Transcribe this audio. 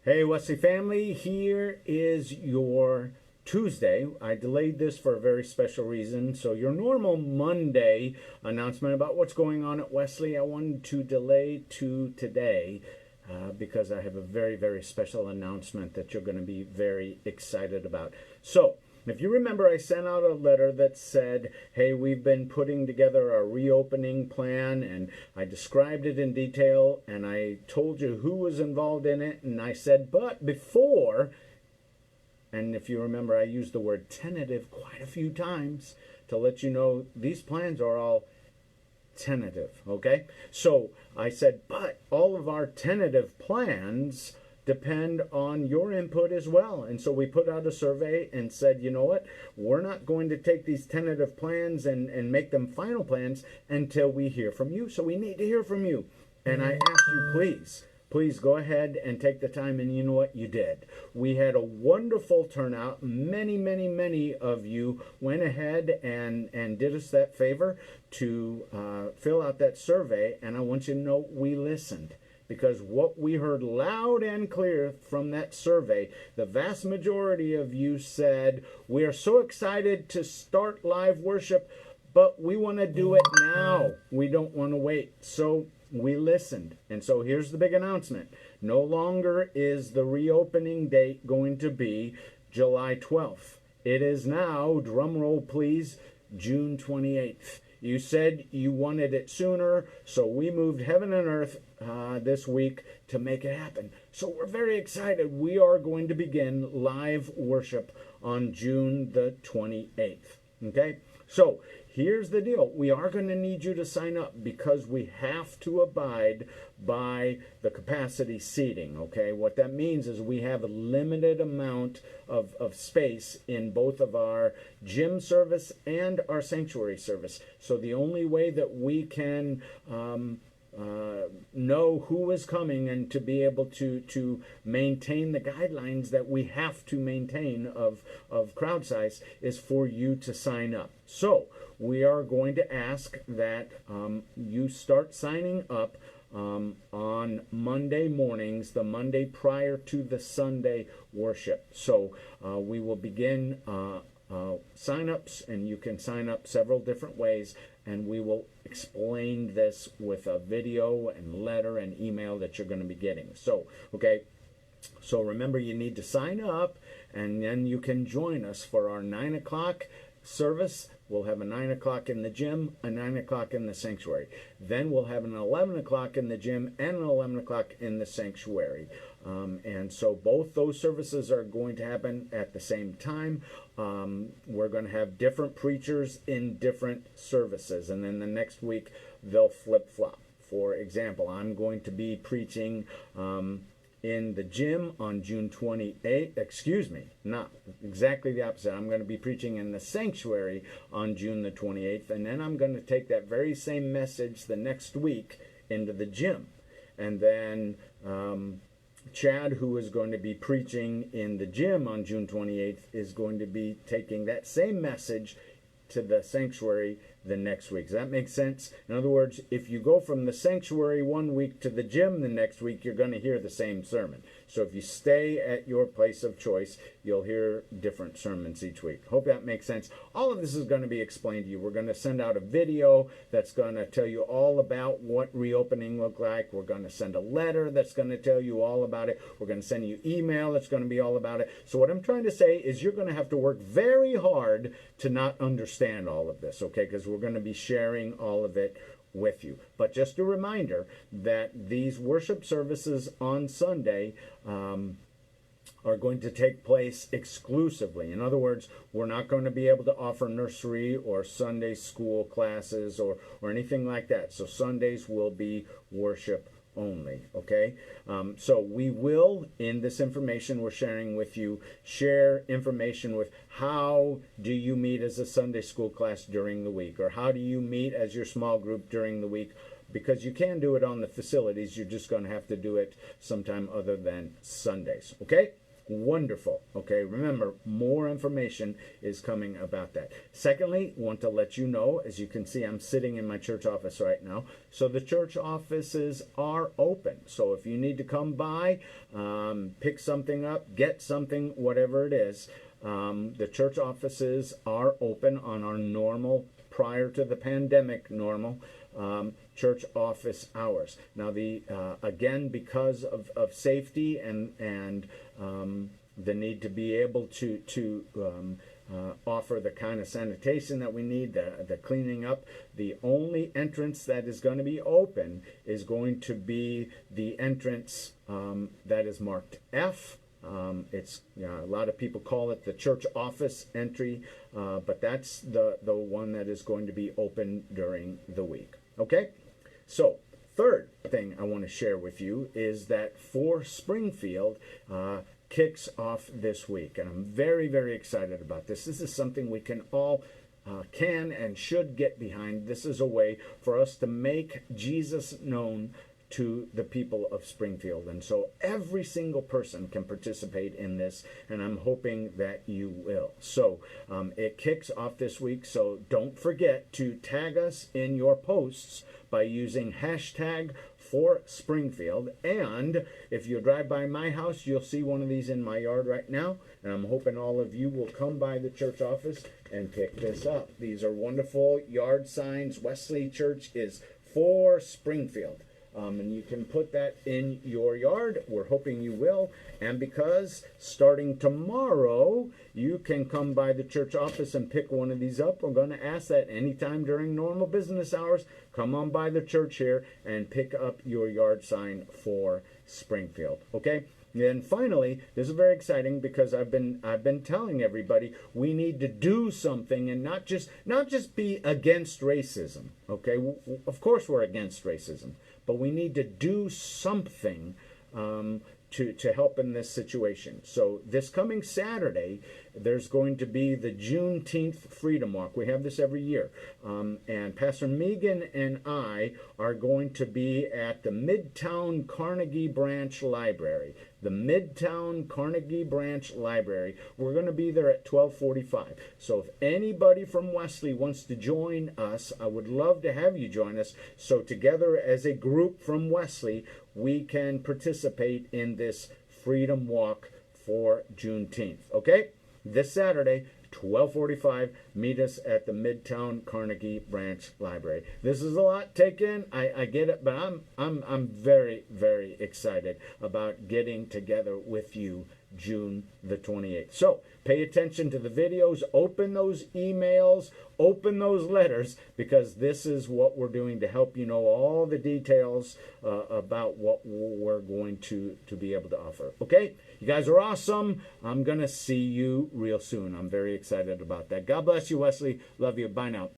Hey, Wesley family, here is your Tuesday. I delayed this for a very special reason. So, your normal Monday announcement about what's going on at Wesley, I wanted to delay to today because I have a very, very special announcement that you're going to be very excited about. So, if you remember, I sent out a letter that said, hey, we've been putting together a reopening plan, and I described it in detail, and I told you who was involved in it, and I said, but before, and if you remember, I used the word tentative quite a few times to let you know these plans are all tentative, okay? So I said, but all of our tentative plans depend on your input as well. And so we put out a survey and said, you know what, we're not going to take these tentative plans and make them final plans until we hear from you. So we need to hear from you. And I asked you, please go ahead and take the time, and you know what, you did. We had a wonderful turnout. Many of you went ahead and did us that favor to fill out that survey, and I want you to know we listened. Because what we heard loud and clear from that survey, the vast majority of you said, we are so excited to start live worship, but we want to do it now. We don't want to wait. So we listened. And so here's the big announcement. No longer is the reopening date going to be July 12th. It is now, drum roll please, June 28th. You said you wanted it sooner, so we moved heaven and earth this week to make it happen. So we're very excited. We are going to begin live worship on June the 28th. Okay? So here's the deal. We are going to need you to sign up because we have to abide by the capacity seating. Okay? What that means is we have a limited amount of space in both of our gym service and our sanctuary service. So the only way that we can know who is coming and to be able to maintain the guidelines that we have to maintain of crowd size is for you to sign up. So we are going to ask that you start signing up on Monday mornings, the Monday prior to the Sunday worship. So we will begin sign-ups, and you can sign up several different ways, and we will explain this with a video and letter and email that you're going to be getting. So, okay, so remember, you need to sign up, and then you can join us for our 9 o'clock service. We'll have a 9 o'clock in the gym, a 9 o'clock in the sanctuary. Then we'll have an 11 o'clock in the gym and an 11 o'clock in the sanctuary. And so both those services are going to happen at the same time. We're going to have different preachers in different services. And then the next week, they'll flip-flop. For example, I'm going to be preaching in the gym on June 28th, not exactly the opposite. I'm going to be preaching in the sanctuary on June the 28th, and then I'm going to take that very same message the next week into the gym. And then Chad, who is going to be preaching in the gym on June 28th, is going to be taking that same message to the sanctuary the next week. Does that make sense? In other words, if you go from the sanctuary one week to the gym the next week, you're going to hear the same sermon. So if you stay at your place of choice, you'll hear different sermons each week. Hope that makes sense. All of this is going to be explained to you. We're going to send out a video that's going to tell you all about what reopening look like. We're going to send a letter that's going to tell you all about it. We're going to send you email that's going to be all about it. So what I'm trying to say is you're going to have to work very hard to not understand all of this, okay? Because we're going to be sharing all of it with you. But just a reminder that these worship services on Sunday are going to take place exclusively. In other words, we're not going to be able to offer nursery or Sunday school classes or anything like that. So Sundays will be worship only, okay? So we will, in this information we're sharing with you, share information with how do you meet as a Sunday school class during the week, or how do you meet as your small group during the week, because you can do it on the facilities. You're just going to have to do it sometime other than Sundays, okay? wonderful. Okay, remember, more information is coming about that. Secondly, want to let you know, as you can see, I'm sitting in my church office right now. So the church offices are open. So if you need to come by, pick something up, get something, whatever it is, the church offices are open on our normal, prior to the pandemic, normal church office hours. Now, again, because of safety and the need to be able to offer the kind of sanitation that we need, the cleaning up, the only entrance that is going to be open is going to be the entrance that is marked F. It's a lot of people call it the church office entry, but that's the one that is going to be open during the week. Okay, so third thing I want to share with you is that for Springfield kicks off this week, and I'm very, very excited about this. This is something we can all can and should get behind. This is a way for us to make Jesus known to the people of Springfield. And so every single person can participate in this, and I'm hoping that you will. So it kicks off this week, so don't forget to tag us in your posts by using hashtag for Springfield. And if you drive by my house, you'll see one of these in my yard right now, and I'm hoping all of you will come by the church office and pick this up. These are wonderful yard signs. Wesley Church is for Springfield. And you can put that in your yard. We're hoping you will. And because starting tomorrow, you can come by the church office and pick one of these up. We're going to ask that anytime during normal business hours, come on by the church here and pick up your yard sign for Springfield. Okay? And then finally, this is very exciting because I've been telling everybody we need to do something and not just be against racism. Okay? Of course we're against racism, but we need to do something to help in this situation. So this coming Saturday, there's going to be the Juneteenth Freedom Walk. We have this every year. And Pastor Megan and I are going to be at the Midtown Carnegie Branch Library. The Midtown Carnegie Branch Library. We're going to be there at 12:45. So if anybody from Wesley wants to join us, I would love to have you join us. So together as a group from Wesley, we can participate in this Freedom Walk for Juneteenth. Okay? This Saturday, 12:45, meet us at the Midtown Carnegie Branch Library. This is a lot to take in. I get it, but I'm very, very excited about getting together with you June the 28th. So pay attention to the videos, open those emails, open those letters, because this is what we're doing to help you know all the details about what we're going to be able to offer. Okay? You guys are awesome. I'm going to see you real soon. I'm very excited about that. God bless you, Wesley. Love you. Bye now.